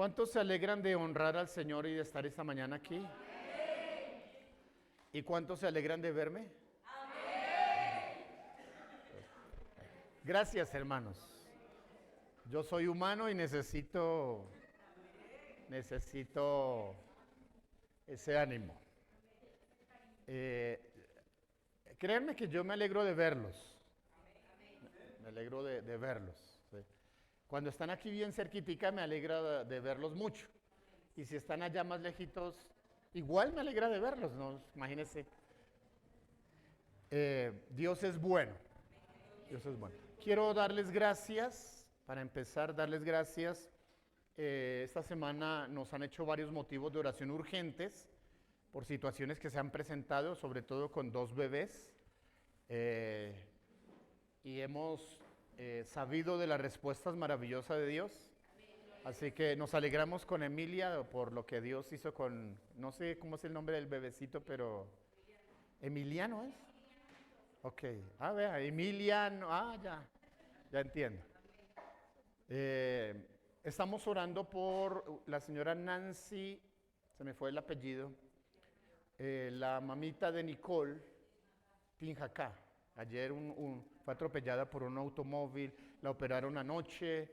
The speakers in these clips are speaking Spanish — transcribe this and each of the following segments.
¿Cuántos se alegran de honrar al Señor y de estar esta mañana aquí? ¿Y cuántos se alegran de verme? Gracias, hermanos. Yo soy humano y necesito ese ánimo. Créanme que yo me alegro de verlos. Me alegro de verlos. ¿Sí? Cuando están aquí bien cerquitica me alegra de verlos mucho. Y si están allá más lejitos, igual me alegra de verlos, ¿no? Imagínense. Dios es bueno. Dios es bueno. Quiero darles gracias, para empezar, darles gracias. Esta semana nos han hecho varios motivos de oración urgentes por situaciones que se han presentado, sobre todo con 2 bebés. Y hemos sabido de las respuestas maravillosas de Dios. Así que nos alegramos con Emilia por lo que Dios hizo con, no sé cómo es el nombre del bebecito, pero Emiliano es. Ok, vea, Emiliano, ya entiendo. Estamos orando por la señora Nancy, se me fue el apellido, la mamita de Nicole Tinjacá. Ayer fue atropellada por un automóvil, la operaron anoche,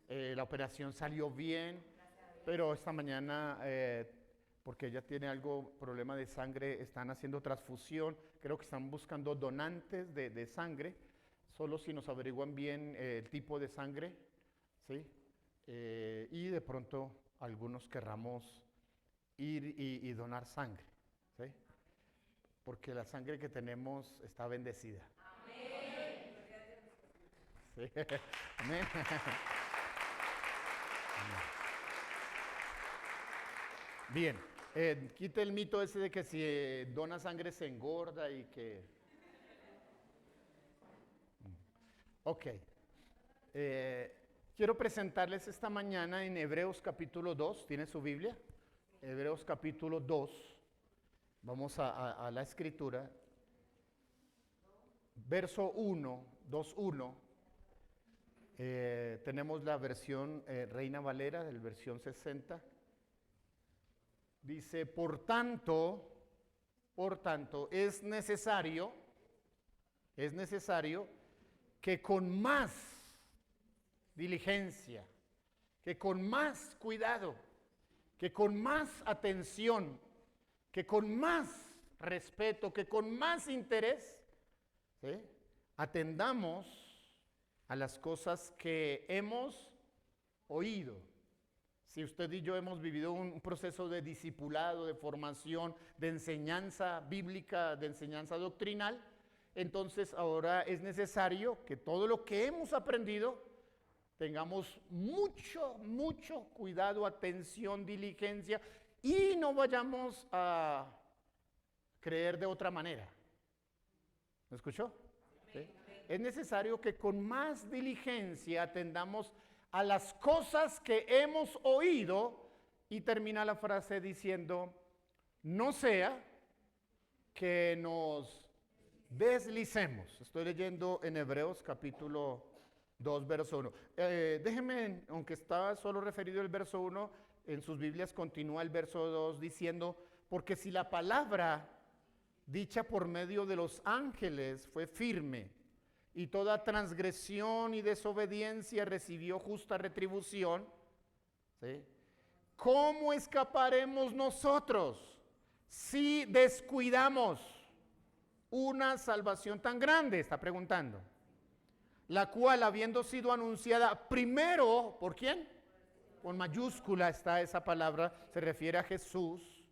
la operación salió bien, pero esta mañana, porque ella tiene problema de sangre, están haciendo transfusión, creo que están buscando donantes de sangre, solo si nos averiguan bien el tipo de sangre, ¿sí? Y de pronto algunos querramos ir y donar sangre, ¿sí? Porque la sangre que tenemos está bendecida. Sí. Amén. Bien, quite el mito ese de que si dona sangre se engorda y que... Ok. Quiero presentarles esta mañana en Hebreos capítulo 2, ¿tiene su Biblia? Hebreos capítulo 2, vamos a la escritura. Verso 1, 2:1. Tenemos la versión Reina Valera, la versión 60. Dice, por tanto, es necesario que con más diligencia, que con más cuidado, que con más atención, que con más respeto, que con más interés, ¿sí?, atendamos a las cosas que hemos oído. Si usted y yo hemos vivido un proceso de discipulado, de formación, de enseñanza bíblica, de enseñanza doctrinal, entonces ahora es necesario que todo lo que hemos aprendido tengamos mucho cuidado, atención, diligencia y no vayamos a creer de otra manera. ¿Me escuchó? ¿Sí? Es necesario que con más diligencia atendamos a las cosas que hemos oído, y termina la frase diciendo, no sea que nos deslicemos. Estoy leyendo en Hebreos capítulo 2, verso 1. Déjenme, aunque estaba solo referido el verso 1, en sus Biblias continúa el verso 2 diciendo, porque si la palabra dicha por medio de los ángeles fue firme, y toda transgresión y desobediencia recibió justa retribución, ¿sí?, ¿cómo escaparemos nosotros si descuidamos una salvación tan grande? Está preguntando. La cual, habiendo sido anunciada primero, ¿por quién? Con mayúscula está esa palabra, se refiere a Jesús,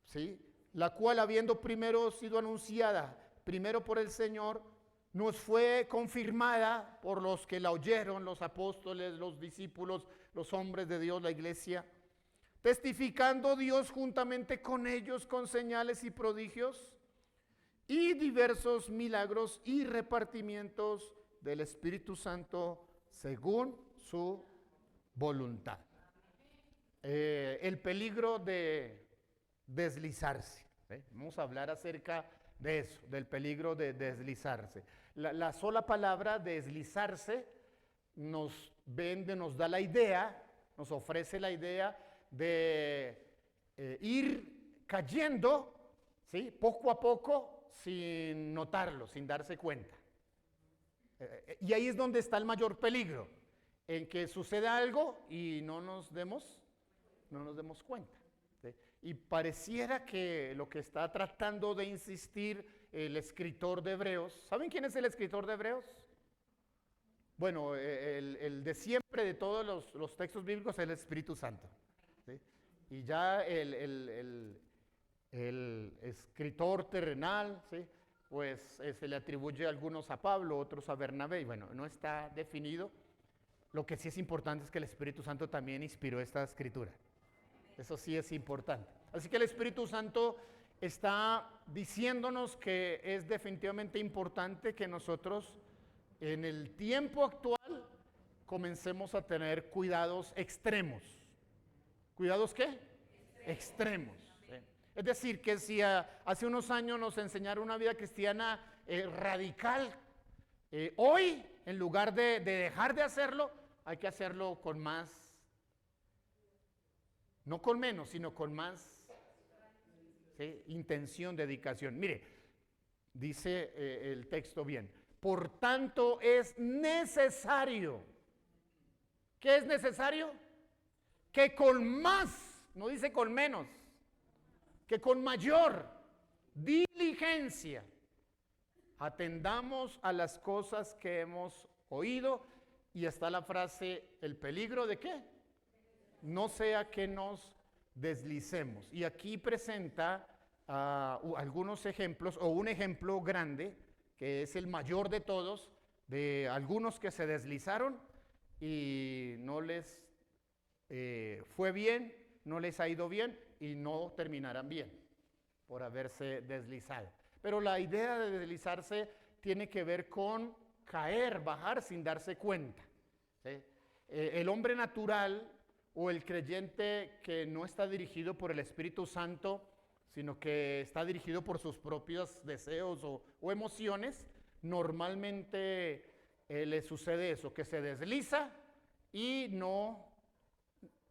¿sí? La cual, habiendo primero sido anunciada, primero por el Señor, nos fue confirmada por los que la oyeron, los apóstoles, los discípulos, los hombres de Dios, la iglesia, testificando Dios juntamente con ellos con señales y prodigios y diversos milagros y repartimientos del Espíritu Santo según su voluntad. El peligro de deslizarse. Vamos a hablar acerca de eso, del peligro de deslizarse. La sola palabra deslizarse nos da la idea nos ofrece la idea de ir cayendo, ¿sí? Poco a poco, sin notarlo, sin darse cuenta. Y ahí es donde está el mayor peligro, en que suceda algo y no nos demos cuenta. ¿Sí? Y pareciera que lo que está tratando de insistir el escritor de Hebreos, ¿saben quién es el escritor de Hebreos? Bueno, el de siempre de todos los textos bíblicos es el Espíritu Santo. ¿Sí? Y ya el escritor terrenal, ¿sí? Pues se le atribuye a algunos a Pablo, otros a Bernabé, y bueno, no está definido. Lo que sí es importante es que el Espíritu Santo también inspiró esta escritura. Eso sí es importante. Así que el Espíritu Santo está diciéndonos que es definitivamente importante que nosotros en el tiempo actual comencemos a tener cuidados extremos. ¿Cuidados qué? Extremos. ¿Sí? Es decir, que si hace unos años nos enseñaron una vida cristiana radical, hoy, en lugar de dejar de hacerlo, hay que hacerlo con más, no con menos, sino con más, ¿sí? Intención, dedicación. Mire, dice el texto bien. Por tanto, es necesario. ¿Qué es necesario? Que con más, no dice con menos, que con mayor diligencia atendamos a las cosas que hemos oído. Y está la frase, ¿el peligro de qué? No sea que nos deslicemos. Y aquí presenta algunos ejemplos, o un ejemplo grande, que es el mayor de todos, de algunos que se deslizaron y no les fue bien, no les ha ido bien y no terminarán bien por haberse deslizado. Pero la idea de deslizarse tiene que ver con caer, bajar sin darse cuenta. ¿Sí? El hombre natural o el creyente que no está dirigido por el Espíritu Santo, sino que está dirigido por sus propios deseos o emociones, normalmente le sucede eso, que se desliza y no,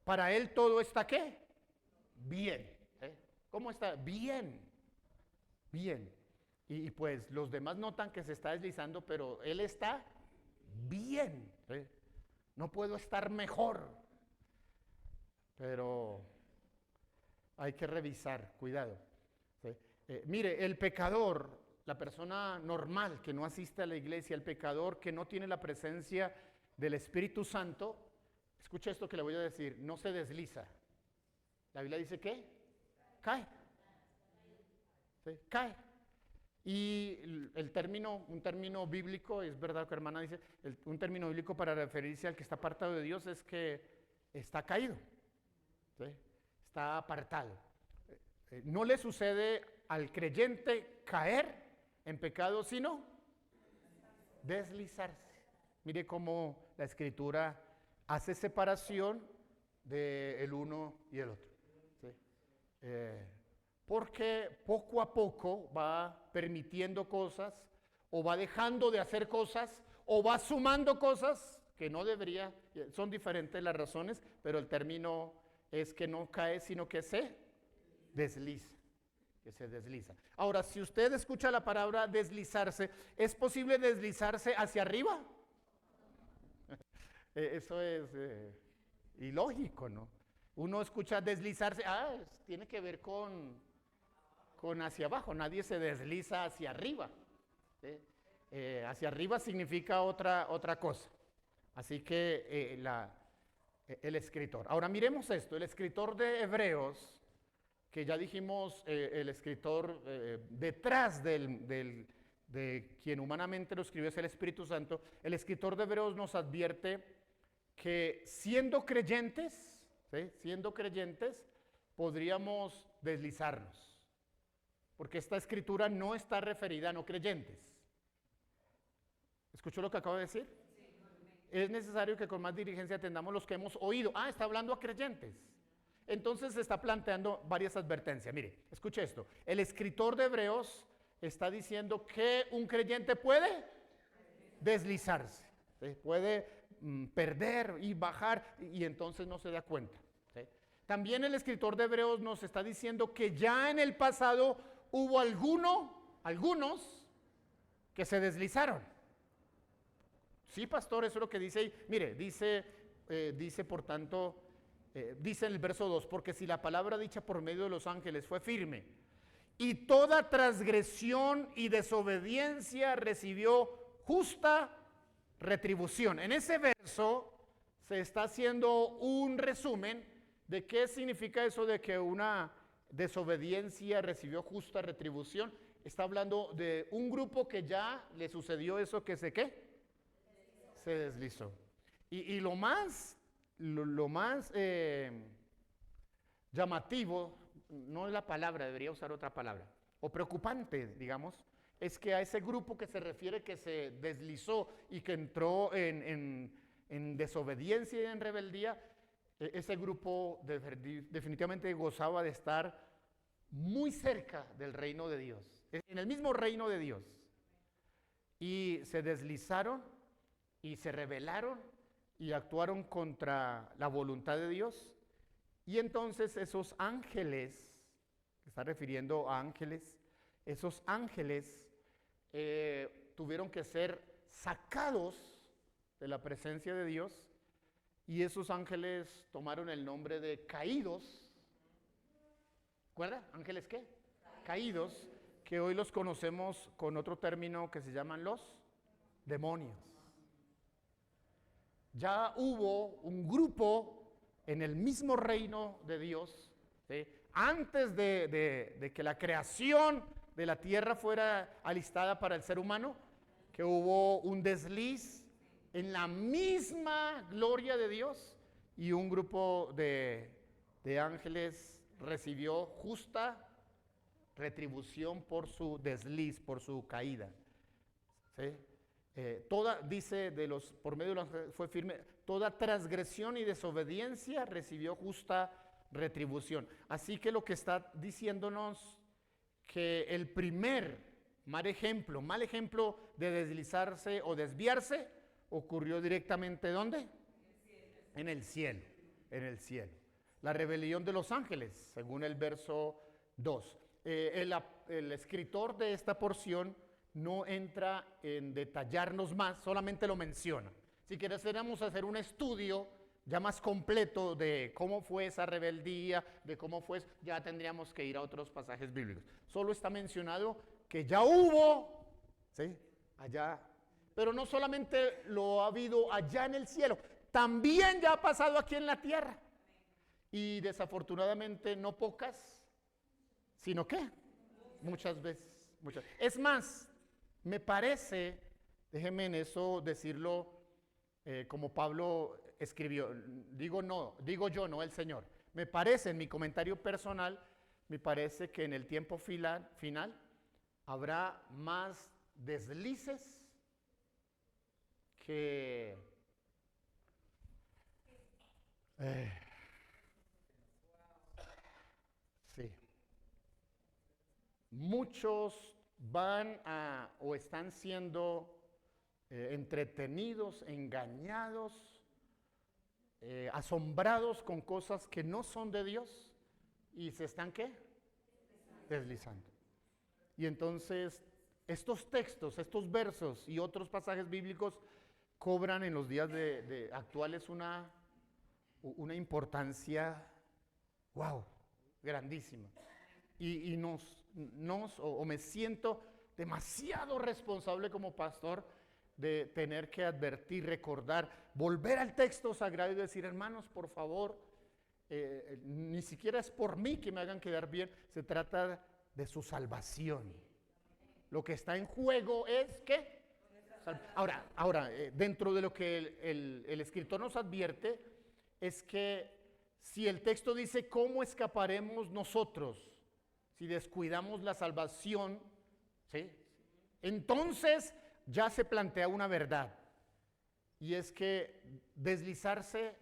para él todo está ¿qué? Bien. ¿Cómo está? Bien. Bien. Y pues los demás notan que se está deslizando, pero él está bien. No puedo estar mejor. Pero hay que revisar, cuidado. ¿Sí? Mire, el pecador, la persona normal que no asiste a la iglesia, el pecador que no tiene la presencia del Espíritu Santo, escucha esto que le voy a decir, no se desliza. La Biblia dice ¿qué? Cae. ¿Sí? Cae. Y un término bíblico, es verdad que hermana dice, un término bíblico para referirse al que está apartado de Dios es que está caído. ¿Sí? Está apartado. No le sucede al creyente caer en pecado, sino deslizarse. Mire cómo la Escritura hace separación del uno y el otro. ¿Sí? Porque poco a poco va permitiendo cosas, o va dejando de hacer cosas, o va sumando cosas que no debería. Son diferentes las razones, pero el término es que no cae, sino que se desliza. Que se desliza. Ahora, si usted escucha la palabra deslizarse, ¿es posible deslizarse hacia arriba? Eso es ilógico, ¿no? Uno escucha deslizarse, tiene que ver con hacia abajo, nadie se desliza hacia arriba. ¿Sí? Hacia arriba significa otra cosa. Así que el escritor. Ahora miremos esto, el escritor de Hebreos, que ya dijimos, el escritor detrás de quien humanamente lo escribió es el Espíritu Santo. El escritor de Hebreos nos advierte que siendo creyentes, ¿sí? Siendo creyentes, podríamos deslizarnos. Porque esta escritura no está referida a no creyentes. ¿Escuchó lo que acabo de decir? Es necesario que con más diligencia atendamos los que hemos oído. Está hablando a creyentes. Entonces se está planteando varias advertencias. Mire, escuche esto. El escritor de Hebreos está diciendo que un creyente puede deslizarse. ¿Sí? Puede perder y bajar y entonces no se da cuenta. ¿Sí? También el escritor de Hebreos nos está diciendo que ya en el pasado hubo algunos que se deslizaron. Sí, pastor, eso es lo que dice ahí. Mire, dice por tanto, dice en el verso 2, porque si la palabra dicha por medio de los ángeles fue firme, y toda transgresión y desobediencia recibió justa retribución. En ese verso se está haciendo un resumen de qué significa eso de que una desobediencia recibió justa retribución. Está hablando de un grupo que ya le sucedió eso que se deslizó. Y lo más llamativo, no es la palabra, debería usar otra palabra, o preocupante, digamos, es que a ese grupo que se refiere que se deslizó y que entró en desobediencia y en rebeldía, ese grupo definitivamente gozaba de estar muy cerca del reino de Dios, en el mismo reino de Dios. Y se deslizaron y se rebelaron y actuaron contra la voluntad de Dios. Y entonces esos ángeles, se está refiriendo a ángeles, esos ángeles tuvieron que ser sacados de la presencia de Dios y esos ángeles tomaron el nombre de caídos. ¿Recuerda? ¿Ángeles qué? Caídos, que hoy los conocemos con otro término que se llaman los demonios. Ya hubo un grupo en el mismo reino de Dios, ¿sí? Antes de que la creación de la tierra fuera alistada para el ser humano, que hubo un desliz en la misma gloria de Dios y un grupo de ángeles recibió justa retribución por su desliz, por su caída. ¿Sí? Dice por medio de los fue firme, toda transgresión y desobediencia recibió justa retribución. Así que lo que está diciéndonos que el primer mal ejemplo de deslizarse o desviarse ocurrió directamente ¿dónde? En el cielo, en el cielo. La rebelión de los ángeles, según el verso 2. El escritor de esta porción no entra en detallarnos más, solamente lo menciona. Si quisiéramos hacer un estudio ya más completo de cómo fue esa rebeldía, de cómo fue, ya tendríamos que ir a otros pasajes bíblicos. Solo está mencionado que ya hubo, ¿sí? Allá, pero no solamente lo ha habido allá en el cielo, también ya ha pasado aquí en la tierra. Y desafortunadamente no pocas, sino que muchas veces. Es más, me parece, déjenme en eso decirlo como Pablo escribió, digo yo, no el Señor. Me parece, en mi comentario personal, me parece que en el tiempo final habrá más deslices que... sí. Muchos van a o están siendo entretenidos, engañados, asombrados con cosas que no son de Dios y se están ¿qué? Deslizando. Y entonces estos textos, estos versos y otros pasajes bíblicos cobran en los días actuales una importancia, wow, grandísima. Y me siento demasiado responsable como pastor de tener que advertir, recordar, volver al texto sagrado y decir, hermanos, por favor, ni siquiera es por mí que me hagan quedar bien, se trata de su salvación. Lo que está en juego es que... Ahora, dentro de lo que el escritor nos advierte, es que si el texto dice cómo escaparemos nosotros si descuidamos la salvación, ¿sí? Entonces ya se plantea una verdad, y es que deslizarse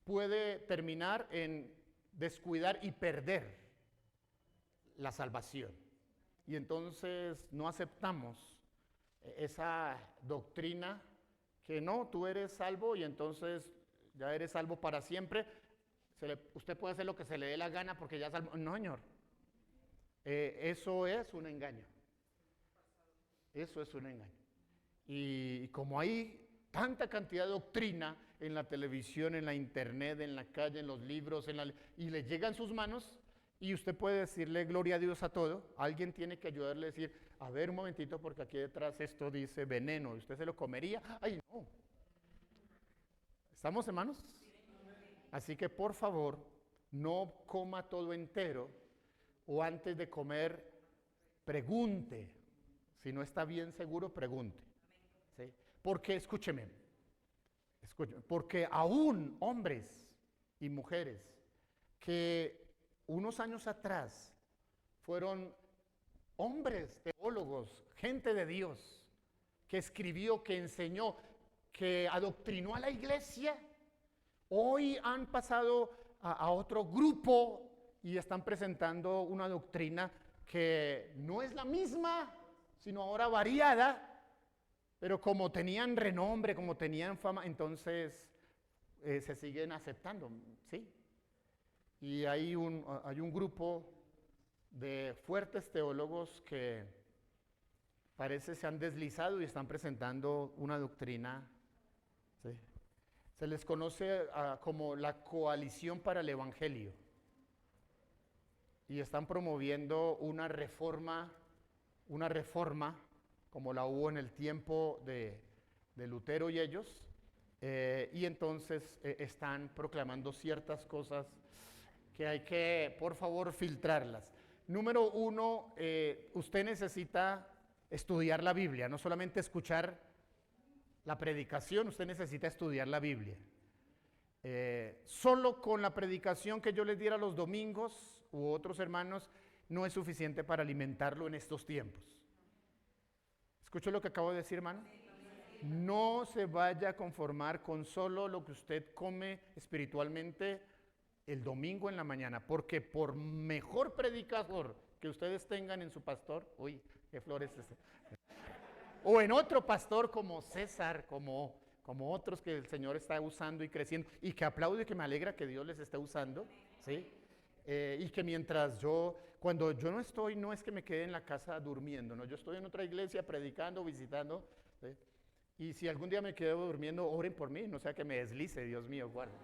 puede terminar en descuidar y perder la salvación. Y entonces no aceptamos esa doctrina que no, tú eres salvo y entonces ya eres salvo para siempre. Usted puede hacer lo que se le dé la gana porque ya es salvo. No, señor. Eso es un engaño. Eso es un engaño. Y como hay tanta cantidad de doctrina en la televisión, en la internet, en la calle, en los libros, y le llega en sus manos, y usted puede decirle gloria a Dios a todo, alguien tiene que ayudarle a decir, a ver un momentito, porque aquí detrás esto dice veneno, ¿usted se lo comería? ¡Ay, no! ¿Estamos, hermanos? Así que por favor, no coma todo entero, o antes de comer, pregunte. Si no está bien seguro, pregunte. ¿Sí? Porque, escúcheme, porque aún hombres y mujeres que unos años atrás fueron hombres, teólogos, gente de Dios, que escribió, que enseñó, que adoctrinó a la iglesia, hoy han pasado a otro grupo y están presentando una doctrina que no es la misma, sino ahora variada, pero como tenían renombre, como tenían fama, entonces se siguen aceptando, ¿sí? Y hay un grupo de fuertes teólogos que parece se han deslizado y están presentando una doctrina, ¿sí? Se les conoce como la Coalición para el Evangelio. Y están promoviendo una reforma como la hubo en el tiempo de Lutero y ellos, y entonces están proclamando ciertas cosas que hay que, por favor, filtrarlas. Número uno, usted necesita estudiar la Biblia, no solamente escuchar la predicación, usted necesita estudiar la Biblia. Solo con la predicación que yo les diera los domingos u otros hermanos no es suficiente para alimentarlo en estos tiempos. ¿Escuchó lo que acabo de decir, hermano? No se vaya a conformar con solo lo que usted come espiritualmente el domingo en la mañana, porque por mejor predicador que ustedes tengan en su pastor, uy, qué flores es ese, o en otro pastor como César, como otros que el Señor está usando y creciendo, y que aplaudo y que me alegra que Dios les esté usando, ¿sí? Y que cuando yo no estoy, no es que me quede en la casa durmiendo, no, yo estoy en otra iglesia predicando, visitando, ¿sí? Y si algún día me quedo durmiendo, oren por mí, no sea que me deslice, Dios mío, guarda.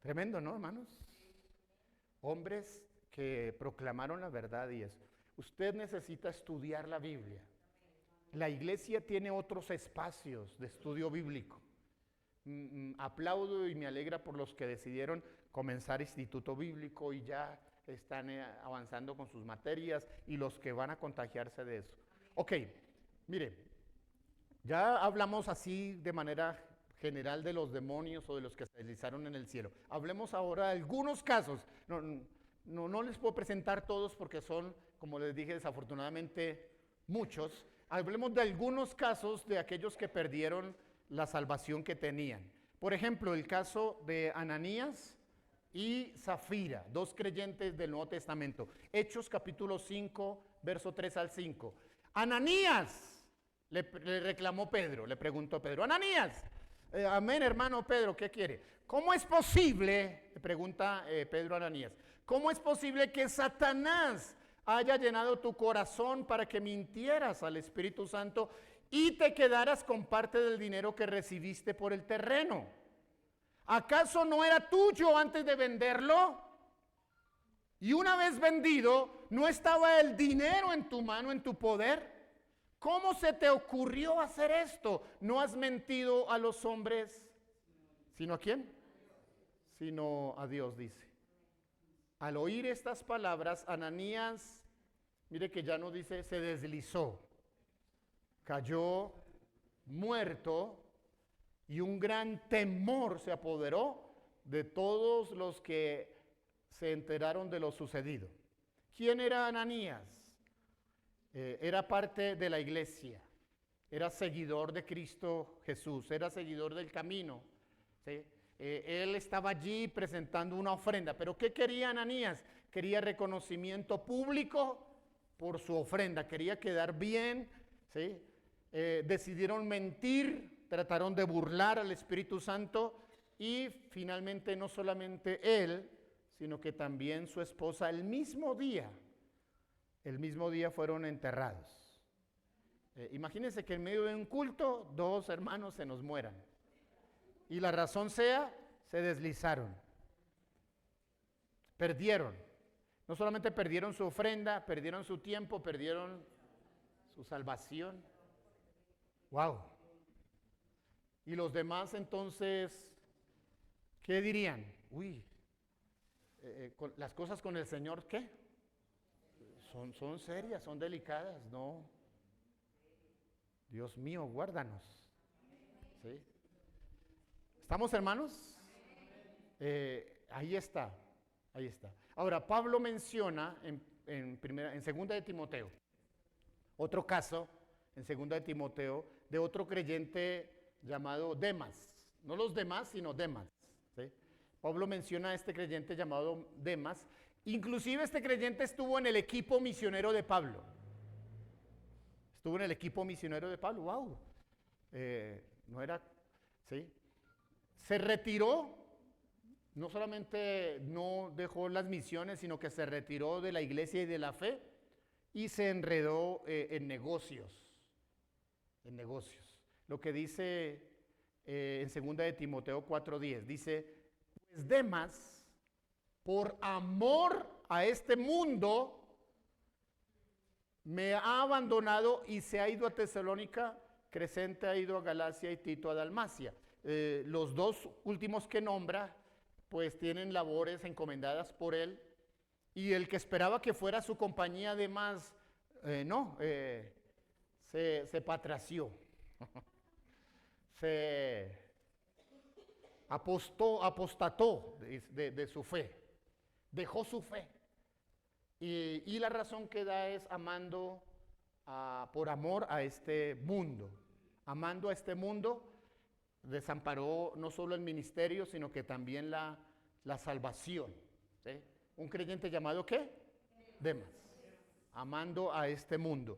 Tremendo, ¿no, hermanos? Hombres que proclamaron la verdad y eso. Usted necesita estudiar la Biblia. La iglesia tiene otros espacios de estudio bíblico. Aplaudo y me alegra por los que decidieron comenzar instituto bíblico y ya están avanzando con sus materias y los que van a contagiarse de eso. Ok, mire, ya hablamos así de manera general de los demonios o de los que se deslizaron en el cielo. Hablemos ahora de algunos casos. No les puedo presentar todos porque son, como les dije, desafortunadamente muchos. Hablemos de algunos casos de aquellos que perdieron la salvación que tenían. Por ejemplo, el caso de Ananías y Zafira, dos creyentes del Nuevo Testamento. Hechos capítulo 5, verso 3 al 5. Ananías, le reclamó Pedro, le preguntó Pedro, Ananías, amén hermano Pedro, ¿qué quiere? ¿Cómo es posible, le pregunta Pedro a Ananías, cómo es posible que Satanás haya llenado tu corazón para que mintieras al Espíritu Santo y te quedaras con parte del dinero que recibiste por el terreno? ¿Acaso no era tuyo antes de venderlo? Y una vez vendido, ¿no estaba el dinero en tu mano, en tu poder? ¿Cómo se te ocurrió hacer esto? ¿No has mentido a los hombres, sino a quién? Sino a Dios, dice. Al oír estas palabras, Ananías, mire que ya no dice, se deslizó, cayó muerto y un gran temor se apoderó de todos los que se enteraron de lo sucedido. ¿Quién era Ananías? Era parte de la iglesia, era seguidor de Cristo Jesús, era seguidor del camino, ¿sí? Él estaba allí presentando una ofrenda, pero ¿qué quería Ananías? Quería reconocimiento público por su ofrenda, quería quedar bien, ¿sí? Decidieron mentir, trataron de burlar al Espíritu Santo y finalmente no solamente él, sino que también su esposa el mismo día fueron enterrados. Imagínense que en medio de un culto 2 hermanos se nos mueran y la razón sea, se deslizaron, perdieron. No solamente perdieron su ofrenda, perdieron su tiempo, perdieron su salvación. Wow. Y los demás entonces, ¿qué dirían? Uy, las cosas con el Señor, ¿qué? Son serias, son delicadas, ¿no? Dios mío, guárdanos. ¿Sí? ¿Estamos, hermanos? Ahí está. Ahora, Pablo menciona en segunda de Timoteo, otro caso en segunda de Timoteo de otro creyente llamado Demas. No los demás, sino Demas. ¿Sí? Pablo menciona a este creyente llamado Demas. Inclusive este creyente estuvo en el equipo misionero de Pablo. Wow. No era, ¿sí? Se retiró. No solamente no dejó las misiones, sino que se retiró de la iglesia y de la fe y se enredó en negocios. Lo que dice en 2 de Timoteo 4:10, dice, pues Demas, por amor a este mundo, me ha abandonado y se ha ido a Tesalónica, Crescente ha ido a Galacia y Tito a Dalmacia. Los 2 últimos que nombra, pues tienen labores encomendadas por él, y el que esperaba que fuera su compañía además, se patració, se apostató de su fe, dejó su fe, y la razón que da es amando por amor a este mundo, desamparó no solo el ministerio, sino que también la salvación. ¿Sí? Un creyente llamado ¿qué? Demas. Amando a este mundo.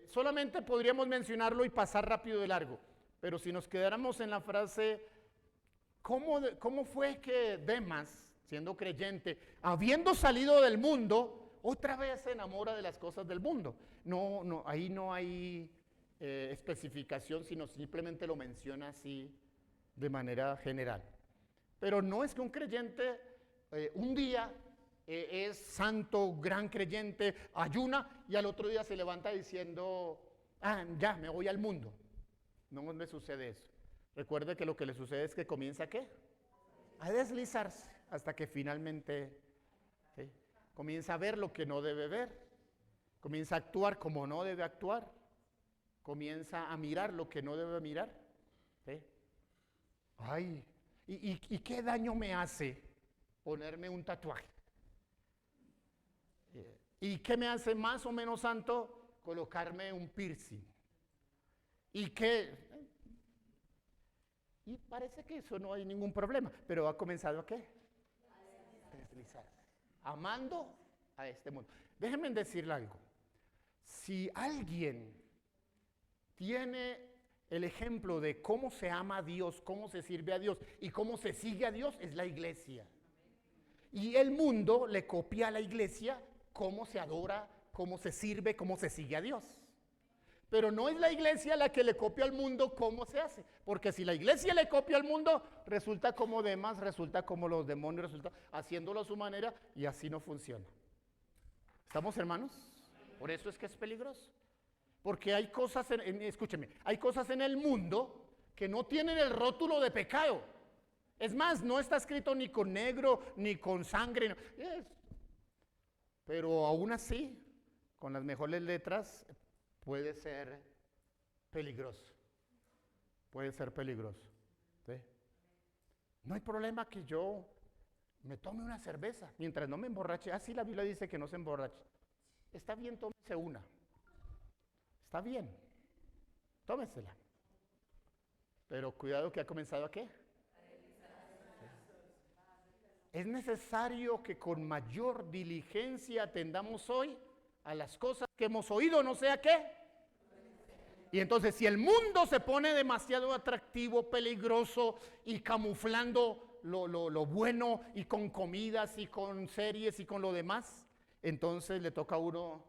Solamente podríamos mencionarlo y pasar rápido de largo, pero si nos quedáramos en la frase, ¿cómo fue que Demas, siendo creyente, habiendo salido del mundo, otra vez se enamora de las cosas del mundo? Ahí no hay especificación, sino simplemente lo menciona así de manera general. Pero no es que un creyente un día es santo, gran creyente, ayuna y al otro día se levanta diciendo, ya me voy al mundo. No me sucede eso. Recuerde que lo que le sucede es que comienza ¿qué? A deslizarse hasta que finalmente, ¿sí? Comienza a ver lo que no debe ver, comienza a actuar como no debe actuar, comienza a mirar lo que no debe mirar. ¿Sí? Ay, ¿y qué daño me hace ponerme un tatuaje? ¿Y qué me hace más o menos santo colocarme un piercing? Y parece que eso no hay ningún problema, pero ha comenzado ¿a qué? A deslizarse, amando a este mundo. Déjenme decirle algo. Si alguien tiene el ejemplo de cómo se ama a Dios, cómo se sirve a Dios y cómo se sigue a Dios, es la iglesia. Y el mundo le copia a la iglesia cómo se adora, cómo se sirve, cómo se sigue a Dios. Pero no es la iglesia la que le copia al mundo cómo se hace. Porque si la iglesia le copia al mundo, resulta como demás, resulta como los demonios, resulta haciéndolo a su manera y así no funciona. ¿Estamos, hermanos? Por eso es que es peligroso. Porque hay cosas, escúcheme, hay cosas en el mundo que no tienen el rótulo de pecado. Es más, no está escrito ni con negro, ni con sangre. No. Pero aún así, con las mejores letras, puede ser peligroso. Puede ser peligroso. ¿Sí? No hay problema que yo me tome una cerveza mientras no me emborrache. Así la Biblia dice que no se emborrache. Está bien, tómese una. Está bien, tómesela. Pero cuidado que ha comenzado ¿a qué? Es necesario que con mayor diligencia atendamos hoy a las cosas que hemos oído, no sé a qué. Y entonces si el mundo se pone demasiado atractivo, peligroso y camuflando lo bueno y con comidas y con series y con lo demás, entonces le toca a uno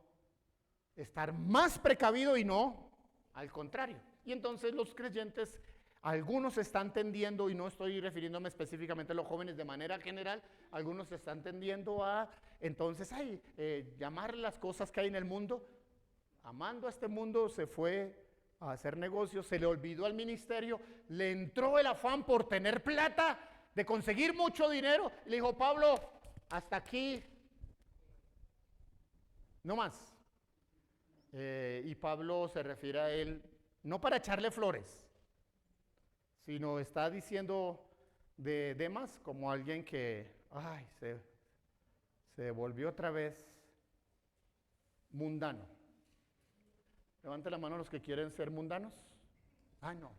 estar más precavido y no al contrario. Y entonces los creyentes, algunos están tendiendo, y no estoy refiriéndome específicamente a los jóvenes de manera general, algunos están tendiendo a entonces llamar las cosas que hay en el mundo. Amando a este mundo se fue a hacer negocios, se le olvidó al ministerio, le entró el afán por tener plata, de conseguir mucho dinero. Le dijo: Pablo, hasta aquí, no más. Y Pablo se refiere a él no para echarle flores, sino está diciendo de Demas como alguien que se volvió otra vez mundano. Levante la mano los que quieren ser mundanos. No.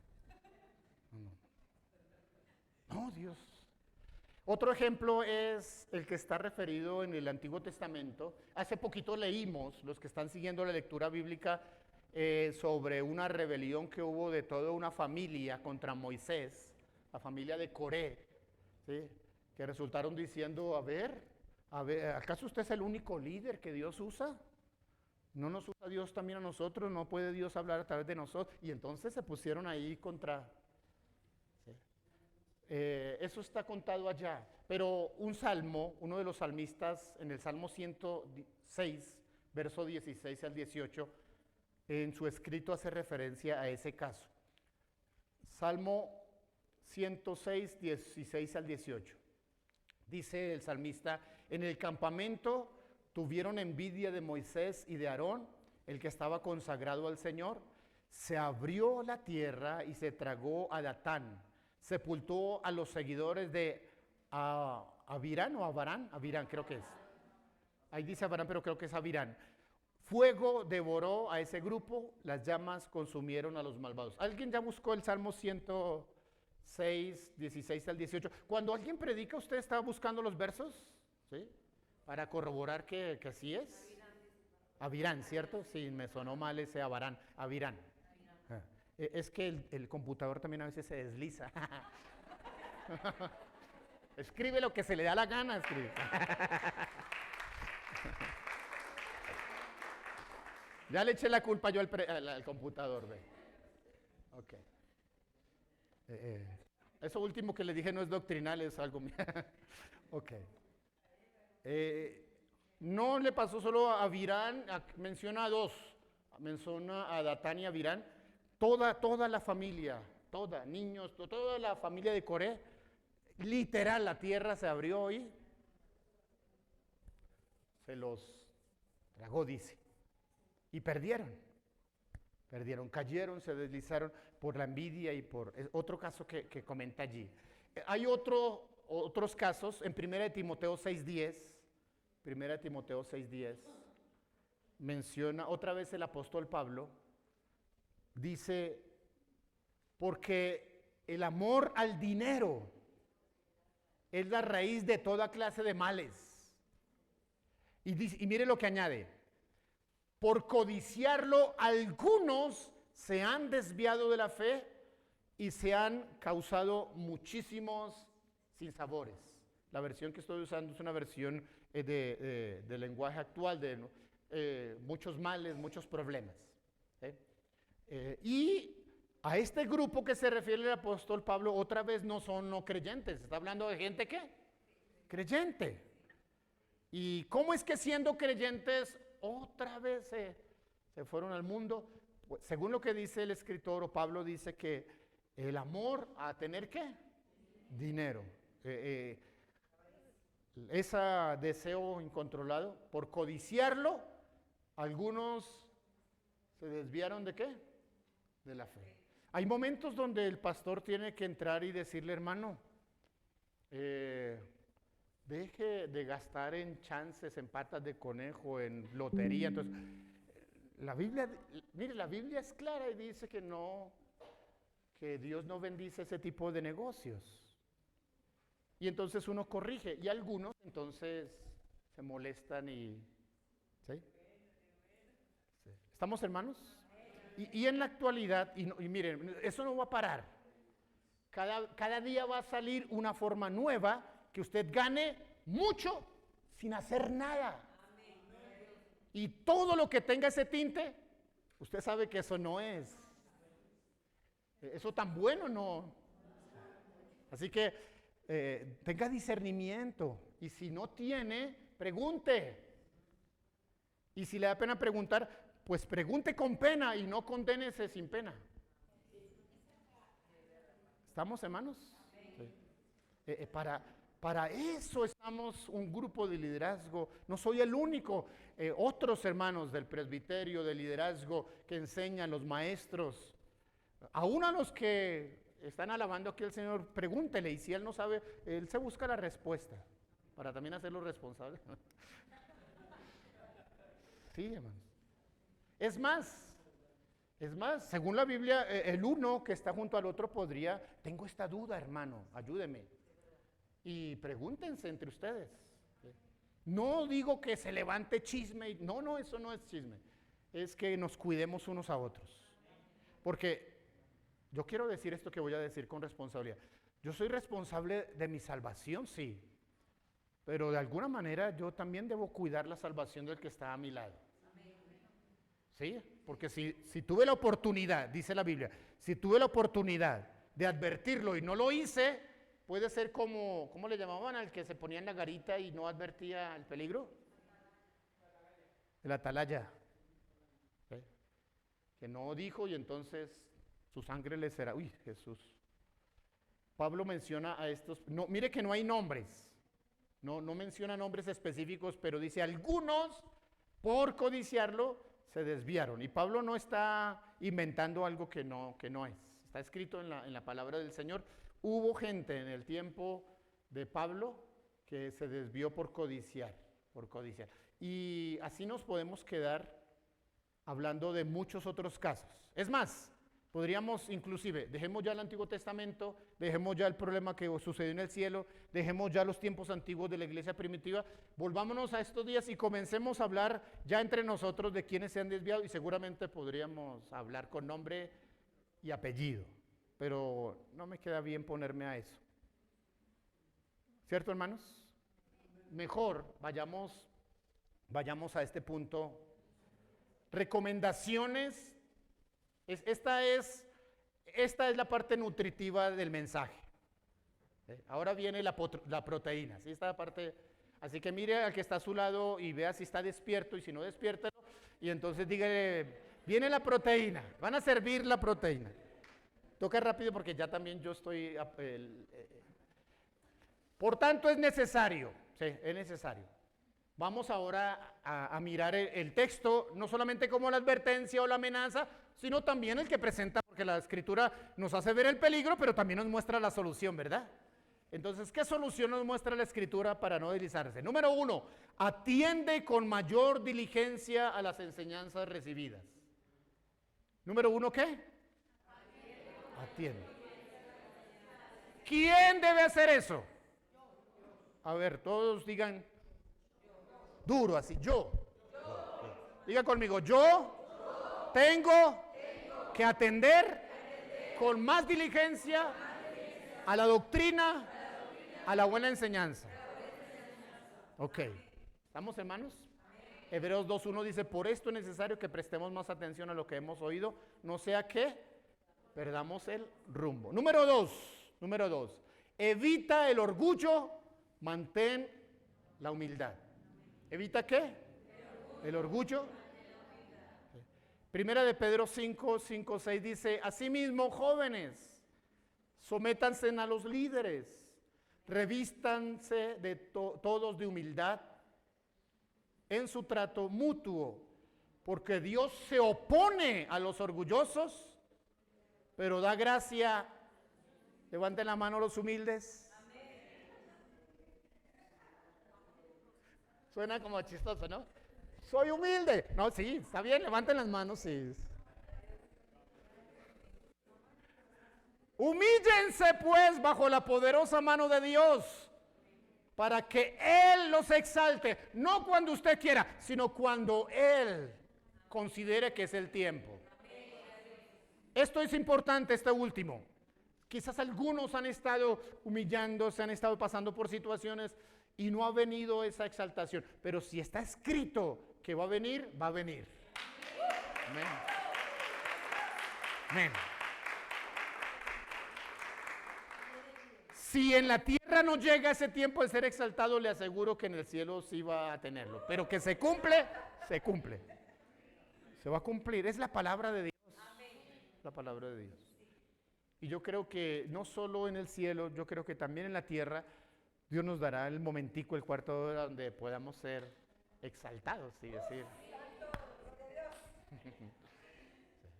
No, Dios. Otro ejemplo es el que está referido en el Antiguo Testamento. Hace poquito leímos, los que están siguiendo la lectura bíblica, sobre una rebelión que hubo de toda una familia contra Moisés, la familia de Coré, ¿sí? Que resultaron diciendo: a ver, ¿acaso usted es el único líder que Dios usa? ¿No nos usa Dios también a nosotros? ¿No puede Dios hablar a través de nosotros? Y entonces se pusieron ahí contra... ¿sí? Eso está contado allá. Pero un salmo, uno de los salmistas, en el Salmo 106, verso 16 al 18, en su escrito hace referencia a ese caso. Salmo 106, 16 al 18. Dice el salmista: en el campamento tuvieron envidia de Moisés y de Aarón, el que estaba consagrado al Señor. Se abrió la tierra y se tragó a Datán. Sepultó a los seguidores de Abirán o Abarán. Abirán creo que es. Ahí dice Abarán, pero creo que es Abirán. Fuego devoró a ese grupo, las llamas consumieron a los malvados. ¿Alguien ya buscó el Salmo 106, 16 al 18? Cuando alguien predica, ¿usted está buscando los versos? ¿Sí? Para corroborar que así es. Avirán, ¿cierto? Sí, me sonó mal ese Abarán. Avirán. Es que el computador también a veces se desliza. Escribe lo que se le da la gana, escribe. Ya le eché la culpa yo al computador, ve. Ok. Eso último que le dije no es doctrinal, es algo mío. Ok. No le pasó solo a Avirán, menciona a dos. Menciona a Datán y a Avirán. Toda la familia, niños, toda la familia de Coré, literal, la tierra se abrió y se los tragó, dice. Y perdieron, cayeron, se deslizaron por la envidia y por otro caso que comenta allí. Hay otros casos en 1 Timoteo 6:10, 1 Timoteo 6:10, menciona otra vez el apóstol Pablo, dice: porque el amor al dinero es la raíz de toda clase de males. Y mire lo que añade: por codiciarlo, algunos se han desviado de la fe y se han causado muchísimos sinsabores. La versión que estoy usando es una versión de lenguaje actual, de muchos males, muchos problemas. Y a este grupo que se refiere el apóstol Pablo, otra vez no son no creyentes, está hablando de gente ¿qué? Creyente. ¿Y cómo es que siendo creyentes otra vez se fueron al mundo? Pues, según lo que dice el escritor, o Pablo dice que el amor a tener ¿qué? Dinero. Ese deseo incontrolado, por codiciarlo, algunos se desviaron ¿de qué? De la fe. Hay momentos donde el pastor tiene que entrar y decirle: hermano, deje de gastar en chances, en patas de conejo, en lotería. Entonces, la Biblia es clara y dice que Dios no bendice ese tipo de negocios. Y entonces uno corrige, y algunos entonces se molestan y... ¿sí? ¿Estamos, hermanos? Y en la actualidad, y miren, eso no va a parar. Cada día va a salir una forma nueva que usted gane mucho sin hacer nada. Y todo lo que tenga ese tinte, usted sabe que eso no es. Eso tan bueno no. Así que tenga discernimiento. Y si no tiene, pregunte. Y si le da pena preguntar, pues pregunte con pena y no condénese sin pena. ¿Estamos, hermanos? Sí. Para eso estamos un grupo de liderazgo. No soy el único. Otros hermanos del presbiterio de liderazgo que enseñan, los maestros. Aún a los que están alabando aquí al Señor, pregúntele. Y si él no sabe, él se busca la respuesta. Para también hacerlo responsable. Sí, hermanos. Es más, según la Biblia, el uno que está junto al otro podría, tengo esta duda, hermano, ayúdeme. Y pregúntense entre ustedes. No digo que se levante chisme, no, eso no es chisme. Es que nos cuidemos unos a otros. Porque yo quiero decir esto que voy a decir con responsabilidad. Yo soy responsable de mi salvación, sí. Pero de alguna manera yo también debo cuidar la salvación del que está a mi lado. ¿Sí? Porque si tuve la oportunidad, dice la Biblia, si tuve la oportunidad de advertirlo y no lo hice, puede ser como, ¿cómo le llamaban al que se ponía en la garita y no advertía el peligro? El atalaya. ¿Sí? Que no dijo y entonces su sangre le será. Uy, Jesús. Pablo menciona a estos, no, mire que no hay nombres, no menciona nombres específicos, pero dice algunos por codiciarlo se desviaron. Y Pablo no está inventando algo que no es. Está escrito en la palabra del Señor. Hubo gente en el tiempo de Pablo que se desvió por codiciar. Y así nos podemos quedar hablando de muchos otros casos. Es más, podríamos inclusive, dejemos ya el Antiguo Testamento, dejemos ya el problema que sucedió en el cielo, dejemos ya los tiempos antiguos de la iglesia primitiva, volvámonos a estos días y comencemos a hablar ya entre nosotros de quienes se han desviado y seguramente podríamos hablar con nombre y apellido, pero no me queda bien ponerme a eso. ¿Cierto, hermanos? Mejor vayamos a este punto. Recomendaciones. Esta es la parte nutritiva del mensaje. Ahora viene la proteína. ¿Sí? Esta parte, así que mire al que está a su lado y vea si está despierto y si no despierta. Y entonces dígale, viene la proteína. Van a servir la proteína. Toca rápido porque ya también yo estoy... Por tanto es necesario. Sí, es necesario. Vamos ahora a mirar el texto, no solamente como la advertencia o la amenaza, sino también el que presenta, porque la Escritura nos hace ver el peligro, pero también nos muestra la solución, ¿verdad? Entonces, ¿qué solución nos muestra la Escritura para no deslizarse? Número 1, atiende con mayor diligencia a las enseñanzas recibidas. Número 1, ¿qué? Atiende. ¿Quién debe hacer eso? A ver, todos digan duro así, yo. Diga conmigo, yo tengo que atender con más diligencia a la doctrina, a la buena enseñanza. Ok, ¿estamos, hermanos? Hebreos 2:1 dice, por esto es necesario que prestemos más atención a lo que hemos oído, no sea que perdamos el rumbo. Número 2, evita el orgullo, mantén la humildad. ¿Evita qué? El orgullo. Primera de Pedro 5:6 dice, asimismo, jóvenes, sométanse a los líderes, revístanse de todos de humildad en su trato mutuo, porque Dios se opone a los orgullosos, pero da gracia. Levanten la mano los humildes. Suena como chistoso, ¿no? Soy humilde. No, sí, está bien, levanten las manos, sí. Humíllense pues bajo la poderosa mano de Dios, para que Él los exalte, no cuando usted quiera, sino cuando Él considere que es el tiempo. Esto es importante, este último. Quizás algunos han estado humillándose, han estado pasando por situaciones y no ha venido esa exaltación. Pero si está escrito que va a venir, va a venir. Amén. Amén. Si en la tierra no llega ese tiempo de ser exaltado, le aseguro que en el cielo sí va a tenerlo. Pero que se cumple, se cumple. Se va a cumplir. Es la palabra de Dios. La palabra de Dios. Y yo creo que no solo en el cielo, yo creo que también en la tierra, Dios nos dará el momentico, el cuarto de hora donde podamos ser exaltados, sí, decir.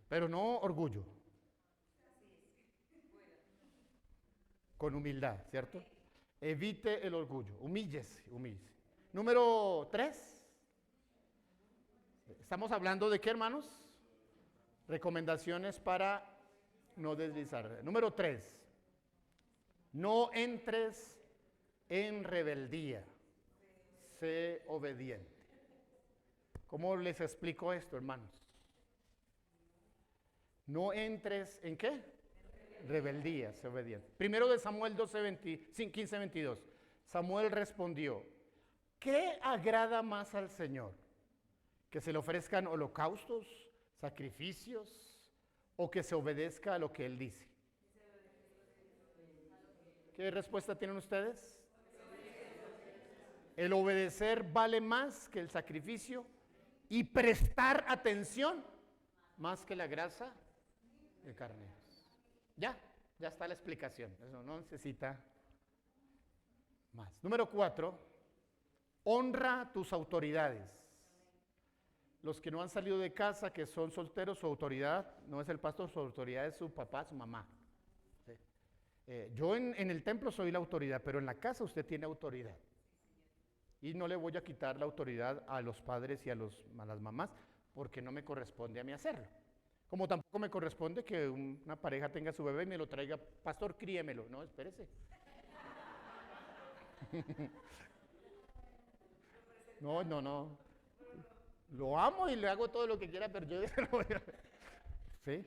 Pero no orgullo. Con humildad, ¿cierto? Evite el orgullo, humíllese, humíllese. Número 3. Estamos hablando de qué, hermanos? Recomendaciones para no deslizar. Número 3. No entres en rebeldía. Sé obediente. ¿Cómo les explico esto, hermanos? No entres en qué? Rebeldía, sé obediente. Primero de Samuel 15, 22. Samuel respondió: ¿qué agrada más al Señor? ¿Que se le ofrezcan holocaustos, sacrificios, o que se obedezca a lo que Él dice? ¿Qué respuesta tienen ustedes? El obedecer vale más que el sacrificio y prestar atención más que la grasa de carneros. Ya está la explicación. Eso no necesita más. Número 4, honra tus autoridades. Los que no han salido de casa, que son solteros, su autoridad no es el pastor, su autoridad es su papá, su mamá. ¿Sí? Yo en el templo soy la autoridad, pero en la casa usted tiene autoridad. Y no le voy a quitar la autoridad a los padres y a las mamás, porque no me corresponde a mí hacerlo. Como tampoco me corresponde que una pareja tenga su bebé y me lo traiga, pastor, críemelo. No, espérese. No. Lo amo y le hago todo lo que quiera, pero yo no voy a... ¿Sí?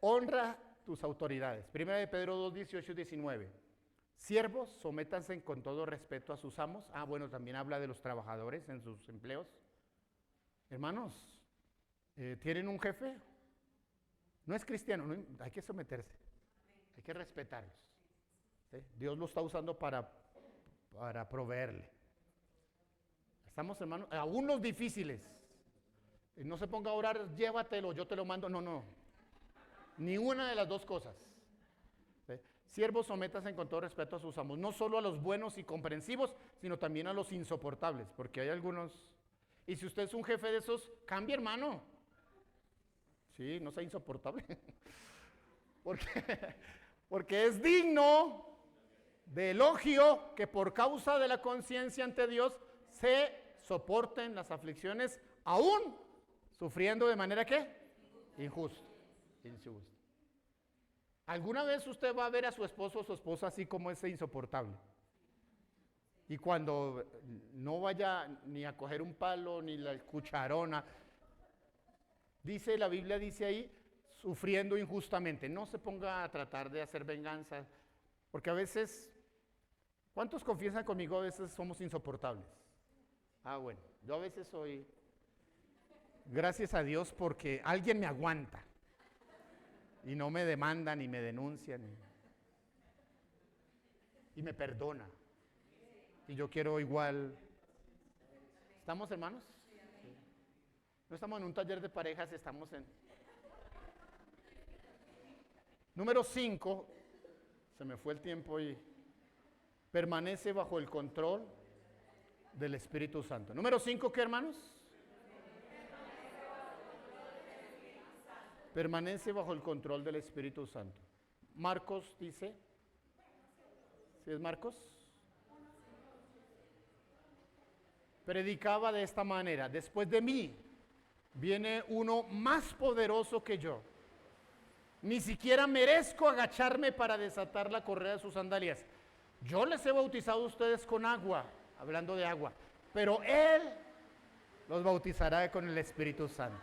Honra tus autoridades. Primera de Pedro 2, 18 y 19. Siervos, sométanse con todo respeto a sus amos. Bueno, también habla de los trabajadores en sus empleos. Hermanos, ¿tienen un jefe? No es cristiano, hay que someterse, hay que respetarlos. ¿Sí? Dios lo está usando para proveerle. Estamos, hermanos, aún los difíciles. No se ponga a orar, llévatelo, yo te lo mando. No. Ni una de las dos cosas. ¿Sí? Siervos, sométanse con todo respeto a sus amos, no solo a los buenos y comprensivos, sino también a los insoportables, porque hay algunos. Y si usted es un jefe de esos, cambie, hermano. Sí, no sea insoportable. Porque es digno de elogio que por causa de la conciencia ante Dios se soporten las aflicciones, aún sufriendo de manera ¿qué? Injusta. ¿Alguna vez usted va a ver a su esposo o su esposa así como ese insoportable? Y cuando no vaya ni a coger un palo, ni la cucharona, la Biblia dice ahí, sufriendo injustamente. No se ponga a tratar de hacer venganza, porque a veces, ¿cuántos confiesan conmigo? A veces somos insoportables. Bueno, yo a veces soy, gracias a Dios, porque alguien me aguanta y no me demanda ni me denuncia y me perdona. Y yo quiero igual. ¿Estamos, hermanos? Sí. No estamos en un taller de parejas, estamos en... Número 5, se me fue el tiempo y permanece bajo el control del Espíritu Santo. Número 5, ¿qué, hermanos? Permanece bajo el control del Espíritu Santo. Marcos dice, ¿sí es Marcos? Predicaba de esta manera: después de mí viene uno más poderoso que yo. Ni siquiera merezco agacharme para desatar la correa de sus sandalias. Yo les he bautizado a ustedes con agua, hablando de agua, pero Él los bautizará con el Espíritu Santo.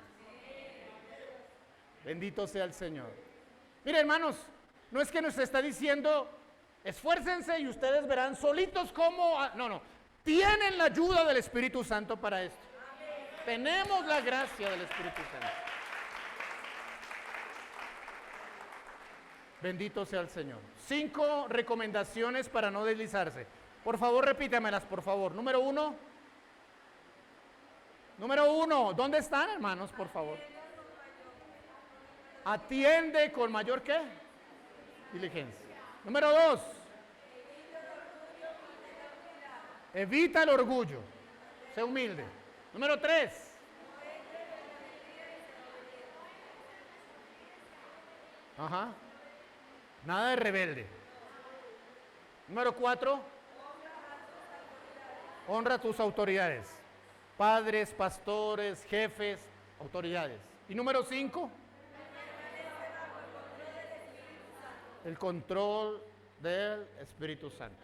Bendito sea el Señor. Mire, hermanos, no es que nos está diciendo, esfuércense y ustedes verán solitos cómo. No, no. Tienen la ayuda del Espíritu Santo para esto. Tenemos la gracia del Espíritu Santo. Bendito sea el Señor. 5 recomendaciones para no deslizarse. Por favor, repítamelas, por favor. Número 1. Número 1. ¿Dónde están, hermanos, por favor? Atiende con mayor ¿qué? Diligencia. Número 2. Evita el orgullo. Sé humilde. Número 3. Ajá. Nada de rebelde. Número 4. Honra a tus autoridades. Padres, pastores, jefes, autoridades. Y número 5. El control del Espíritu Santo.